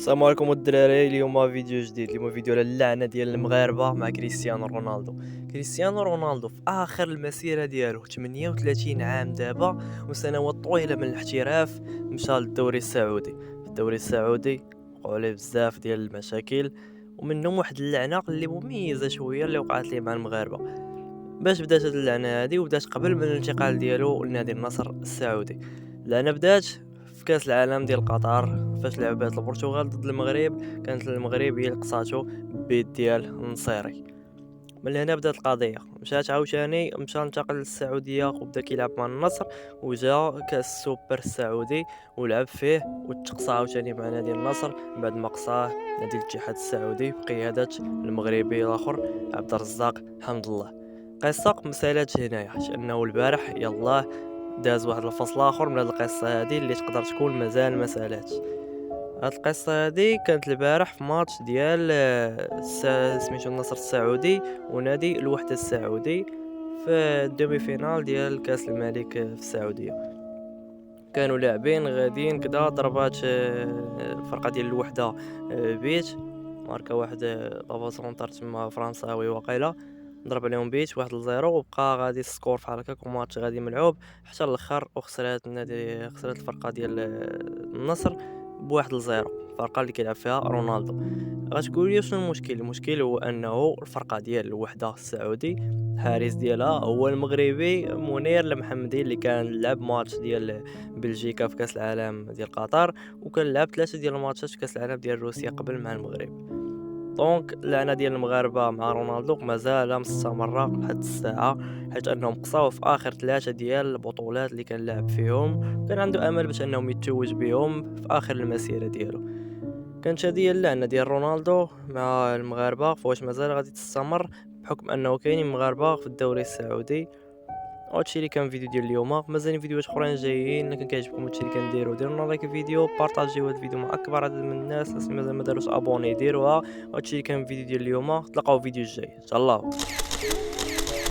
السلام عليكم الدراري. اليوم فيديو جديد، اليوم فيديو على اللعنه ديال المغاربه مع كريستيانو رونالدو. كريستيانو رونالدو في اخر المسيره ديالو 38 عام دابا وسنوات طويله من الاحتراف، مشى للدوري السعودي. في الدوري السعودي وقعوا عليه بزاف ديال المشاكل، ومنهم واحد اللعنه اللي مميزه شويه اللي وقعت ليه مع المغاربه. باش بدات هاد اللعنه هادي وبدات قبل من الانتقال ديالو لنادي النصر السعودي. اللعنه بدات في كاس العالم ديال قطر، فاش لعبات البرتغال ضد المغرب. كانت المغرب هي اللي قصاتو بيد ديال النصيري. من هنا بدات القضيه، مشات عاوتاني مشى انتقل للسعوديه وبدا كيلعب مع النصر، وجا كاس السوبر السعودي ولعب فيه وتقصى عاوتاني مع نادي النصر بعد ما قصاه نادي الاتحاد السعودي بقياده المغربي الاخر عبد الرزاق حمد الله. قصة مسالات هنايا حيت انه البارح يلاه داز واحد الفصل اخر من هاد القصه هادي اللي تقدر تكون مازال ما سالاتش. هاد القصه هادي كانت البارح في ماتش ديال سميتو النصر السعودي ونادي الوحده السعودي في الدومي فينال ديال كاس الملك في السعوديه. كانوا لاعبين غاديين كدا ضربات الفرقه ديال الوحده بيت ماركا واحد بابا سونتر تما فرنساوي وقيله، ضرب عليهم بيت 1-0 وبقى غادي السكور فحال هكاك وماتش غادي ملعوب حتى الاخر، وخسرات النادي خسرت الفرقه ديال النصر ب1-0، الفرقه اللي كيلعب فيها رونالدو. غتقول لي شنو المشكل؟ المشكل هو انه الفرقه ديال الوحده السعودي الحارس ديالها هو المغربي منير المحمدي اللي كان لعب ماتش ديال بلجيكا في كاس العالم ديال قطر، وكان لعب 3 ديال الماتشات في كاس العالم ديال روسيا قبل مع المغرب. دونك اللعنه ديال المغاربه مع رونالدو مازال مستمره لحد الساعه، حيت انهم قصاو في اخر 3 ديال البطولات اللي كان لعب فيهم، وكان عنده امل باش انهم يتوج بهم في اخر المسيره ديالو. كانت هذه هي اللعنه ديال رونالدو مع المغاربه، فواش مازال غادي تستمر بحكم انه كاينين مغاربه في الدوري السعودي. وهادشي اللي كان فيديو ديال اليوم، مازال فيديوهات اخرين جايين. الا كان كيعجبكم هادشي اللي كنديرو ديروا لنا لايك الفيديو، بارطاجيو هاد الفيديو مع اكبر عدد من الناس. اللي مازال ما داروش ابوني ديروها. وهادشي اللي كان فيديو ديال اليوم، تلاقاو في فيديو الجاي. تهلاو.